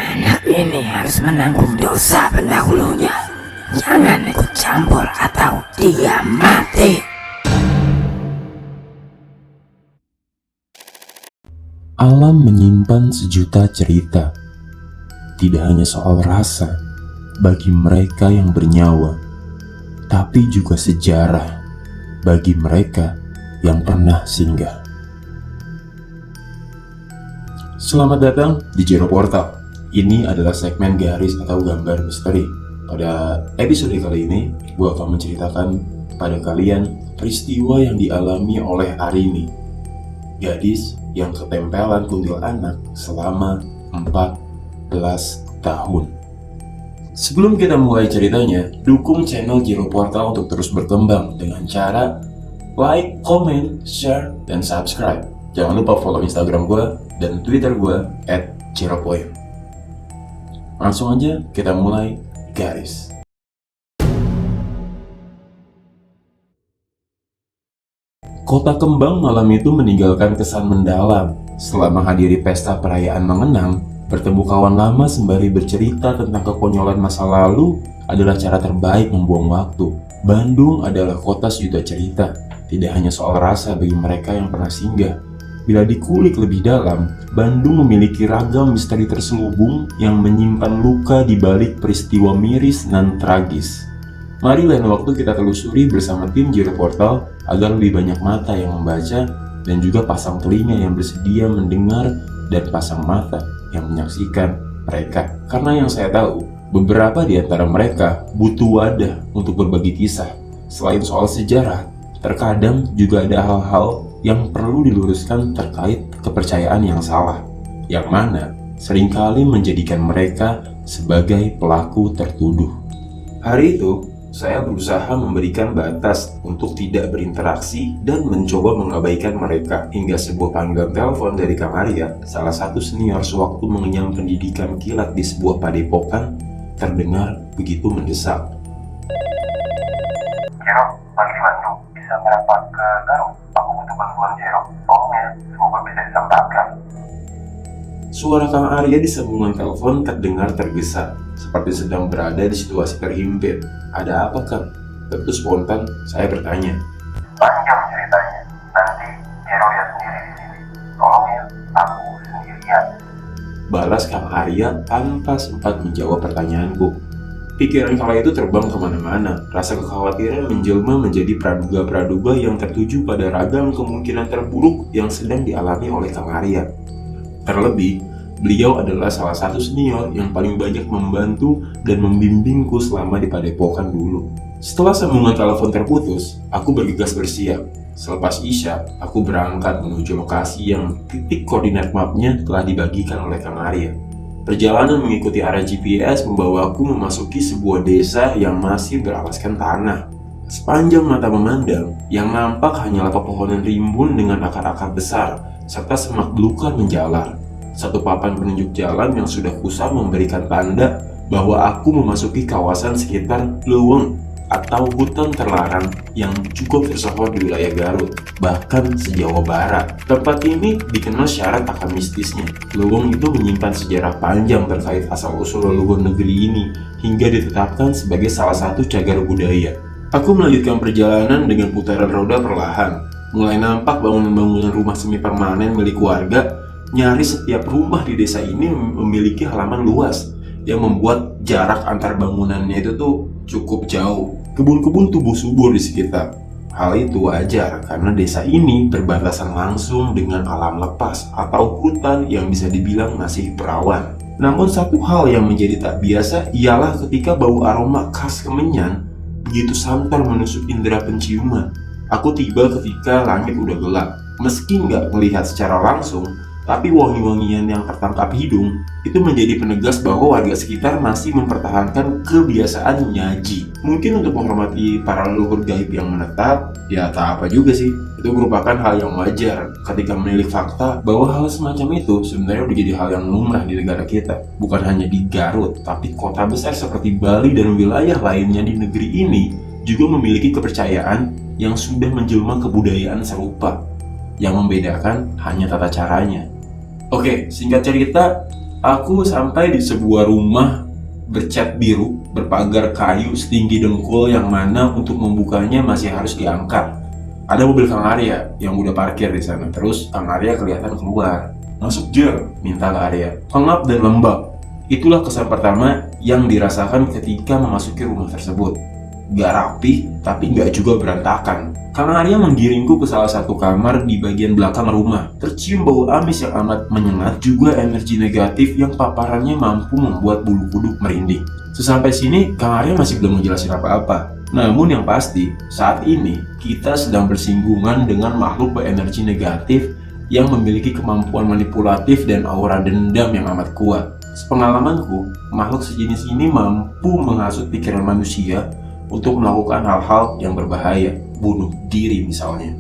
Anak ini harus menanggung dosa pendahulunya. Jangan ikut campur atau dia mati. Alam menyimpan sejuta cerita, tidak hanya soal rasa bagi mereka yang bernyawa, tapi juga sejarah bagi mereka yang pernah singgah. Selamat datang di Jero Portal. Ini adalah segmen garis atau gambar misteri. Pada episode kali ini, gue akan menceritakan pada kalian peristiwa yang dialami oleh Arini, gadis yang ketempelan kuntilanak selama 14 tahun. Sebelum kita mulai ceritanya, dukung channel Jero Portal untuk terus berkembang dengan cara like, comment, share, dan subscribe. Jangan lupa follow Instagram gue dan Twitter gue @jeropoint. Langsung aja kita mulai, garis. Kota Kembang malam itu meninggalkan kesan mendalam. Setelah menghadiri pesta perayaan mengenang, bertemu kawan lama sembari bercerita tentang kekonyolan masa lalu adalah cara terbaik membuang waktu. Bandung adalah kota sejuta cerita, tidak hanya soal rasa bagi mereka yang pernah singgah. Bila dikulik lebih dalam, Bandung memiliki ragam misteri terselubung yang menyimpan luka di balik peristiwa miris dan tragis. Mari lain waktu kita telusuri bersama tim Jero Portal agar lebih banyak mata yang membaca dan juga pasang telinga yang bersedia mendengar dan pasang mata yang menyaksikan mereka. Karena yang saya tahu, beberapa di antara mereka butuh wadah untuk berbagi kisah. Selain soal sejarah, terkadang juga ada hal-hal yang perlu diluruskan terkait kepercayaan yang salah, yang mana seringkali menjadikan mereka sebagai pelaku tertuduh. Hari itu, saya berusaha memberikan batas untuk tidak berinteraksi dan mencoba mengabaikan mereka hingga sebuah panggilan telepon dari Kang Arya, salah satu senior sewaktu mengenyam pendidikan kilat di sebuah padepokan, terdengar begitu mendesak. Jero, lagi di Bandung, bisa merapat ke Garut. Aku butuh bantuan Jero. Tolong ya, semoga bisa disampaikan. Suara Kang Arya di sambungan telepon terdengar tergesa, seperti sedang berada di situasi terhimpit. Ada apa, Kang? Tentu spontan, saya bertanya. Panjang ceritanya, nanti Jero lihat sendiri di sini. Tolong ya, aku sendirian. Balas Kang Arya tanpa sempat menjawab pertanyaanku. Pikiran kala itu terbang kemana-mana. Rasa kekhawatiran menjelma menjadi praduga-praduga yang tertuju pada ragam kemungkinan terburuk yang sedang dialami oleh Kang Arya. Terlebih, beliau adalah salah satu senior yang paling banyak membantu dan membimbingku selama di padepokan dulu. Setelah sambungan telepon terputus, aku bergegas bersiap. Selepas Isya, aku berangkat menuju lokasi yang titik koordinat mapnya telah dibagikan oleh Kang Arya. Perjalanan mengikuti arah GPS membawaku memasuki sebuah desa yang masih beralaskan tanah. Sepanjang mata memandang, yang nampak hanyalah pepohonan rimbun dengan akar-akar besar, serta semak belukar menjalar. Satu papan penunjuk jalan yang sudah kusam memberikan tanda bahwa aku memasuki kawasan sekitar Leuweung atau hutan terlarang yang cukup tersohor di wilayah Garut, bahkan se-Jawa Barat. Tempat ini dikenal syarat akan mistisnya. Leuweung itu menyimpan sejarah panjang terkait asal-usul leluhur negeri ini hingga ditetapkan sebagai salah satu cagar budaya. Aku melanjutkan perjalanan dengan putaran roda perlahan. Mulai nampak bangunan-bangunan rumah semi permanen milik warga. Nyaris setiap rumah di desa ini memiliki halaman luas yang membuat jarak antar bangunannya itu tuh cukup jauh. Kebun-kebun tumbuh subur di sekitar. Hal itu wajar karena desa ini berbatasan langsung dengan alam lepas atau hutan yang bisa dibilang masih perawan. Namun satu hal yang menjadi tak biasa ialah ketika bau aroma khas kemenyan begitu santer menusuk indera penciuman. Aku tiba ketika langit udah gelap. Meski nggak melihat secara langsung, tapi wangi-wangian yang tertangkap hidung itu menjadi penegas bahwa warga sekitar masih mempertahankan kebiasaan nyaji. Mungkin untuk menghormati para leluhur gaib yang menetap, ya tak apa juga sih. Itu merupakan hal yang wajar ketika menilik fakta bahwa hal semacam itu sebenarnya udah jadi hal yang lumrah di negara kita. Bukan hanya di Garut, tapi kota besar seperti Bali dan wilayah lainnya di negeri ini juga memiliki kepercayaan yang sudah menjelma kebudayaan serupa. Yang membedakan hanya tata caranya. Oke, singkat cerita, Aku sampai di sebuah rumah bercat biru, berpagar kayu setinggi dengkul yang mana untuk membukanya masih harus diangkat. Ada mobil Kang Arya yang udah parkir di sana. Terus Kang Arya kelihatan keluar. "Masuk Jer," minta Kang Arya. Pengap dan lembab. Itulah kesan pertama yang dirasakan ketika memasuki rumah tersebut. Gak rapi, tapi gak juga berantakan. Kang Arya menggiringku ke salah satu kamar di bagian belakang rumah. Tercium bau amis yang amat menyengat, juga energi negatif yang paparannya mampu membuat bulu kuduk merinding. Sesampai sini, Kang Arya masih belum menjelaskan apa-apa. Namun yang pasti, saat ini kita sedang bersinggungan dengan makhluk berenergi negatif yang memiliki kemampuan manipulatif dan aura dendam yang amat kuat. Sepengalamanku, makhluk sejenis ini mampu menghasut pikiran manusia untuk melakukan hal-hal yang berbahaya, bunuh diri misalnya.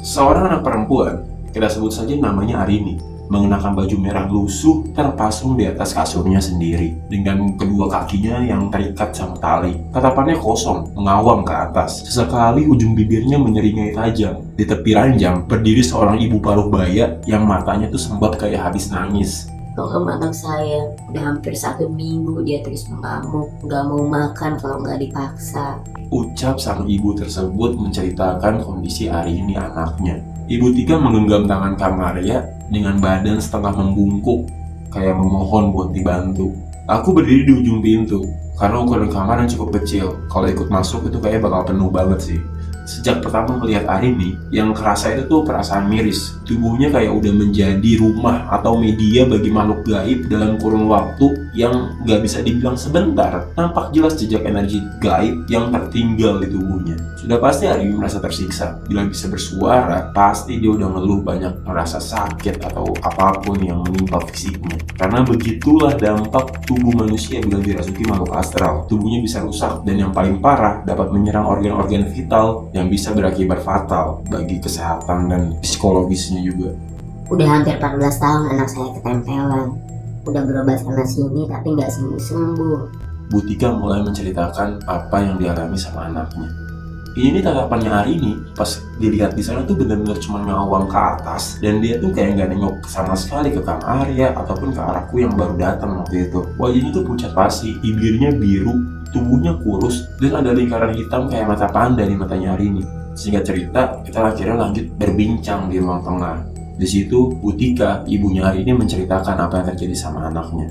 Seorang anak perempuan, kita sebut saja namanya Arini, mengenakan baju merah lusuh terpasung di atas kasurnya sendiri dengan kedua kakinya yang terikat sama tali. Tatapannya kosong, mengawang ke atas. Sesekali ujung bibirnya menyeringai tajam. Di tepi ranjang berdiri seorang ibu paruh baya yang matanya tuh sembab kayak habis nangis. Tolong anak saya, udah hampir 1 minggu dia terus mengamuk, gak mau makan kalau gak dipaksa. Ucap sang ibu tersebut menceritakan kondisi Arini anaknya. Ibu Tika menggenggam tangan Kang Arya dengan badan setengah membungkuk, kayak memohon buat dibantu. Aku berdiri di ujung pintu, karena ukuran kamar yang cukup kecil. Kalau ikut masuk itu kayak bakal penuh banget sih. Sejak pertama melihat Arini, yang kerasa itu tuh perasaan miris. Tubuhnya kayak udah menjadi rumah atau media bagi makhluk gaib dalam kurun waktu yang gak bisa dibilang sebentar. Nampak jelas jejak energi gaib yang tertinggal di tubuhnya. Sudah pasti Arini merasa tersiksa. Bila bisa bersuara, pasti dia udah ngeluh banyak merasa sakit atau apapun yang menimpa fisiknya. Karena begitulah dampak tubuh manusia bila dirasuki makhluk astral. Tubuhnya bisa rusak dan yang paling parah dapat menyerang organ-organ vital yang bisa berakibat fatal bagi kesehatan dan psikologisnya juga. Udah hampir 14 tahun anak saya ketempelan. Udah berobat sana sini tapi nggak sembuh-sembuh. Bu Tika mulai menceritakan apa yang dialami sama anaknya. Ini tatapannya Arini pas dilihat di sana tuh benar-benar cuma ngawang ke atas, dan dia tuh kayak nggak nengok sama sekali ke Kang Arya ataupun ke arahku yang baru datang waktu itu. Wajahnya tuh pucat pasi, bibirnya biru, tubuhnya kurus, dan ada lingkaran hitam kayak mata panda di matanya Arini. Singkat cerita, kita akhirnya lanjut berbincang di ruang tengah. Di situ, Bu Tika, ibunya Arini, menceritakan apa yang terjadi sama anaknya.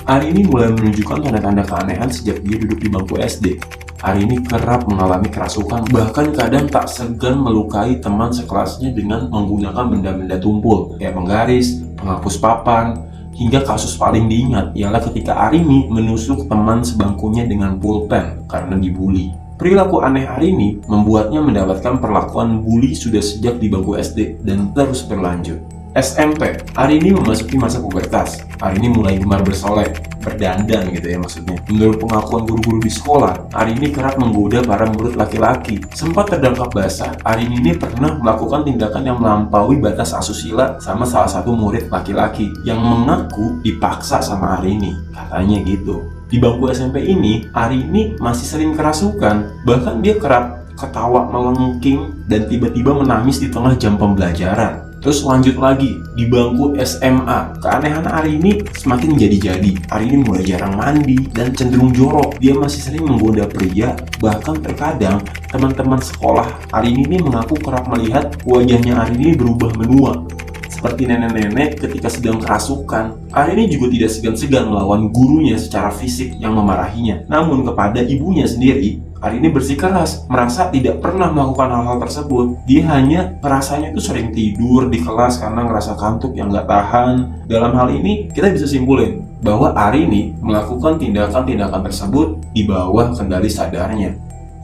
Arini mulai menunjukkan tanda-tanda keanehan sejak dia duduk di bangku SD. Arini kerap mengalami kerasukan, bahkan kadang tak segan melukai teman sekelasnya dengan menggunakan benda-benda tumpul, kayak penggaris, penghapus papan, hingga kasus paling diingat ialah ketika Arini menusuk teman sebangkunya dengan pulpen karena dibully. Perilaku aneh Arini membuatnya mendapatkan perlakuan bully sudah sejak di bangku SD dan terus berlanjut. SMP, Arini memasuki masa pubertas. Arini mulai gemar bersolek, berdandan gitu ya maksudnya. Menurut pengakuan guru-guru di sekolah, Arini kerap menggoda para murid laki-laki. Sempat terdangkap basah, Arini ini pernah melakukan tindakan yang melampaui batas asusila sama salah satu murid laki-laki yang mengaku dipaksa sama Arini. Katanya gitu. Di bangku SMP ini, Arini masih sering kerasukan. Bahkan dia kerap ketawa melengking dan tiba-tiba menangis di tengah jam pembelajaran. Terus lanjut lagi, di bangku SMA, keanehan Arini semakin jadi-jadi. Arini mulai jarang mandi dan cenderung jorok. Dia masih sering menggoda pria, bahkan terkadang teman-teman sekolah Arini ini mengaku kerap melihat wajahnya Arini berubah menua, seperti nenek-nenek ketika sedang kerasukan. Arini juga tidak segan-segan melawan gurunya secara fisik yang memarahinya. Namun kepada ibunya sendiri, Arini bersikeras, merasa tidak pernah melakukan hal-hal tersebut. Dia hanya rasanya itu sering tidur di kelas karena ngerasa kantuk yang gak tahan. Dalam hal ini, kita bisa simpulin bahwa Arini melakukan tindakan-tindakan tersebut di bawah kendali sadarnya.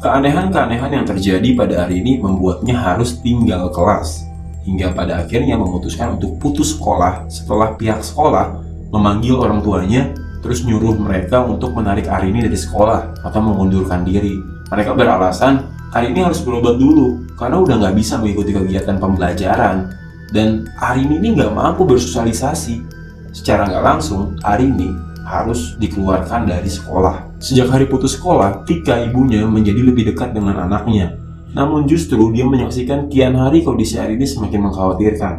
Keanehan-keanehan yang terjadi pada Arini membuatnya harus tinggal kelas, hingga pada akhirnya memutuskan untuk putus sekolah setelah pihak sekolah memanggil orang tuanya, terus nyuruh mereka untuk menarik Arini dari sekolah atau mengundurkan diri. Mereka beralasan Arini harus berobat dulu karena udah nggak bisa mengikuti kegiatan pembelajaran, dan Arini ini nggak mampu bersosialisasi. Secara nggak langsung, Arini harus dikeluarkan dari sekolah. Sejak hari putus sekolah, Tika, ibunya, menjadi lebih dekat dengan anaknya. Namun justru dia menyaksikan kian hari kondisi Arini semakin mengkhawatirkan.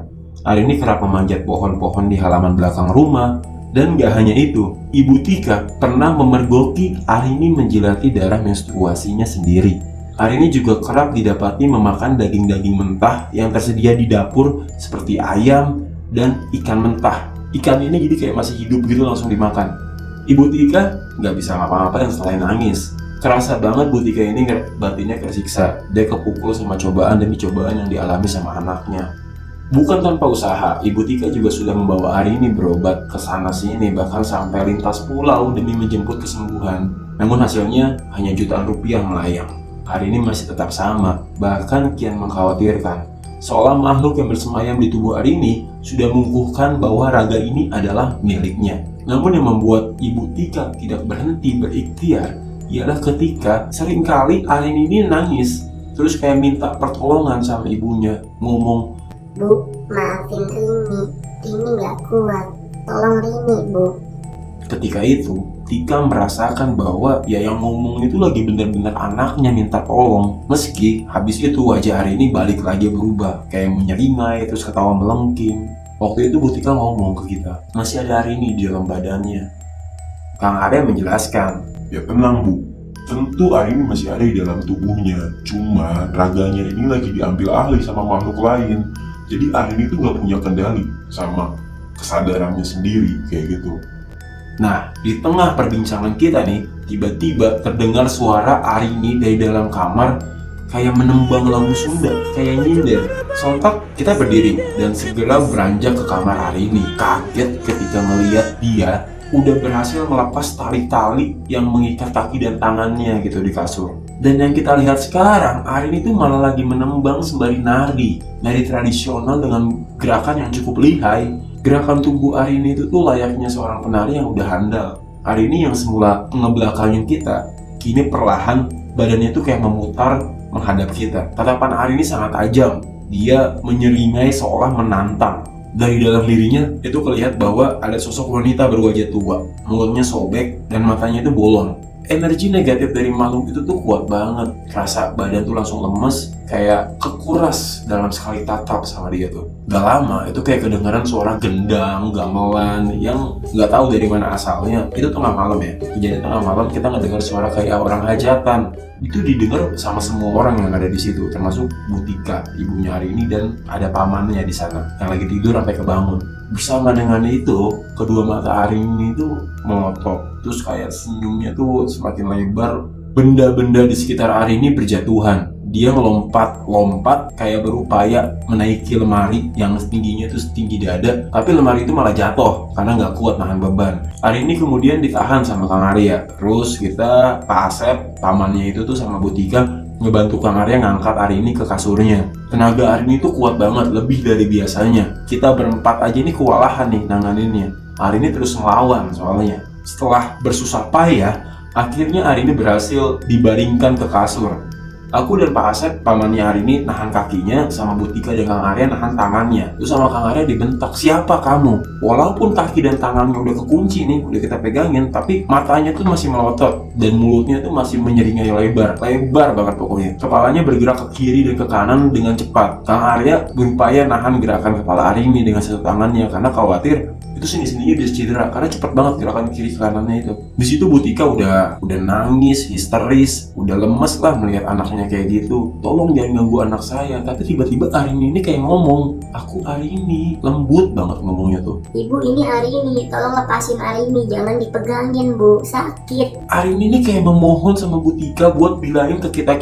Arini kerap memanjat pohon-pohon di halaman belakang rumah, Dan gak hanya itu, Ibu Tika pernah memergoki Arini menjilati darah menstruasinya sendiri. Arini juga kerap didapati memakan daging-daging mentah yang tersedia di dapur seperti ayam dan ikan mentah. Ikan ini jadi kayak masih hidup gitu langsung dimakan. Ibu Tika gak bisa ngapa-ngapain selain nangis. Kerasa banget Bu Tika ini batinnya tersiksa. Dia kepukul sama cobaan demi cobaan yang dialami sama anaknya. Bukan tanpa usaha, Ibu Tika juga sudah membawa Arini berobat ke sana sini, bahkan sampai lintas pulau demi menjemput kesembuhan. Namun hasilnya hanya jutaan rupiah melayang. Arini masih tetap sama, bahkan kian mengkhawatirkan. Seolah makhluk yang bersemayam di tubuh Arini sudah mengukuhkan bahwa raga ini adalah miliknya. Namun yang membuat Ibu Tika tidak berhenti berikhtiar ialah ketika seringkali Arini ini nangis, terus kayak minta pertolongan sama ibunya, ngomong, Bu, maafin Rini gak kuat, tolong Rini Bu. Ketika itu, Tika merasakan bahwa ya yang ngomong itu lagi benar-benar anaknya minta tolong. Meski habis itu wajah Arini balik lagi berubah, kayak menyeringai terus ketawa melengking. Waktu itu Bu Tika ngomong ke kita, masih ada Arini di dalam badannya. Kang Arya menjelaskan, Ya tenang Bu, tentu Arini masih ada di dalam tubuhnya. Cuma raganya ini lagi diambil alih sama makhluk lain. Jadi Arini itu gak punya kendali sama kesadarannya sendiri kayak gitu. Nah, di tengah perbincangan kita nih, tiba-tiba terdengar suara Arini dari dalam kamar kayak menembang lagu Sunda, kayak nyindir. Sontak kita berdiri dan segera beranjak ke kamar Arini. Kaget ketika melihat dia udah berhasil melepas tali-tali yang mengikat kaki dan tangannya gitu di kasur. Dan yang kita lihat sekarang, Arini itu malah lagi menembang sembari nari tradisional dengan gerakan yang cukup lihai. Gerakan tubuh Arini itu tuh layaknya seorang penari yang udah handal. Arini yang semula ngebelakangin kita, kini perlahan badannya itu kayak memutar menghadap kita. Tatapan Arini sangat tajam, dia menyeringai seolah menantang. Dari dalam dirinya itu kelihatan bahwa ada sosok wanita berwajah tua, mulutnya sobek dan matanya itu bolong. Energi negatif dari makhluk itu tuh kuat banget. Rasa badan tuh langsung lemes, kayak kekuras dalam sekali tatap sama dia tuh. Gak lama itu kayak kedengaran suara gendang, gamelan yang nggak tahu dari mana asalnya. Itu tengah malam ya. Kejadian tengah malam kita ngedengar suara kayak orang hajatan. Itu didengar sama semua orang yang ada di situ, termasuk Bu Tika, ibunya Arini, dan ada pamannya di sana yang lagi tidur sampai kebangun. Bersama dengan itu, kedua mata Arini itu melotot. Terus kayak senyumnya tuh semakin lebar. Benda-benda di sekitar Arini berjatuhan. Dia melompat kayak berupaya menaiki lemari yang tingginya itu setinggi dada. Tapi lemari itu malah jatuh karena nggak kuat nahan beban. Arini kemudian ditahan sama Kang Arya. Terus kita, Pak Asep, pamannya itu tuh sama Bu Tika ngebantu Kang Arya ngangkat Arini ke kasurnya. Tenaga Arini itu kuat banget, lebih dari biasanya. Kita berempat aja ini kewalahan nih nanganinnya. Arini terus melawan soalnya. Setelah bersusah payah, akhirnya Arini berhasil dibaringkan ke kasur. Aku dan Pak Asep, pamannya Arini, nahan kakinya, sama Bu Tika dan Kang Arya nahan tangannya. Terus sama Kang Arya dibentak, siapa kamu? Walaupun kaki dan tangannya udah kekunci nih, udah kita pegangin, tapi matanya tuh masih melotot dan mulutnya tuh masih menyeringai lebar banget pokoknya. Kepalanya bergerak ke kiri dan ke kanan dengan cepat. Kang Arya berupaya nahan gerakan kepala Arini dengan satu tangannya karena khawatir itu sini-sininya bisa cedera karena cepet banget gerakan kiri ke kanannya itu. Di situ Bu Tika udah nangis, histeris, udah lemes lah melihat anaknya kayak gitu. Tolong jangan ganggu anak saya. Tapi tiba-tiba Arini ini kayak ngomong, aku Arini, lembut banget ngomongnya tuh. Ibu ini Arini, tolong lepasin Arini, jangan dipegangin Bu, sakit. Arini ini kayak memohon sama Bu Tika buat bilangin ke kita,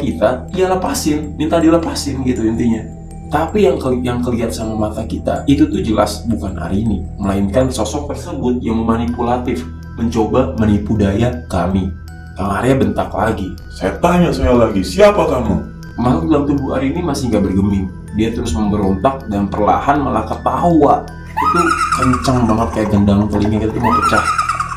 ya lepasin, minta dilepasin gitu intinya. Tapi yang kelihatan sama mata kita itu tuh jelas bukan Arini, melainkan sosok tersebut yang memanipulatif, mencoba menipu daya kami. Kang Arya bentak lagi. Saya tanya lagi, siapa kamu? Makhluk dalam tubuh Arini masih gak bergeming. Dia terus memberontak dan perlahan malah ketawa. Itu kencang banget kayak gendang telinga gitu mau pecah.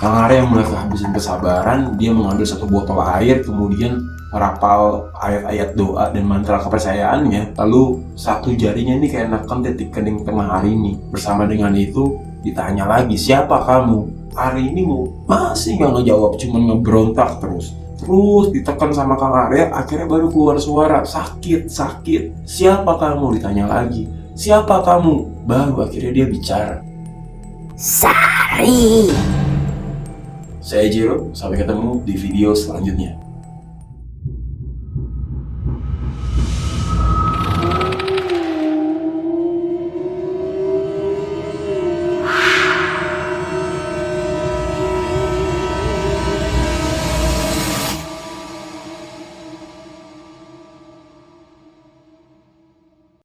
Kang Arya yang mulai kehabisan kesabaran, dia mengambil satu botol air, kemudian merapal ayat-ayat doa dan mantra kepercayaannya. Lalu satu jarinya ini kayak neken titik kening tengah Arini. Bersama dengan itu ditanya lagi, siapa kamu? Arini masih gak ngejawab, cuma ngeberontak terus. Terus ditekan sama Kang Arya, akhirnya baru keluar suara, sakit. Siapa kamu? Ditanya lagi, siapa kamu? Baru akhirnya dia bicara. Sari. Saya Jiro, sampai ketemu di video selanjutnya.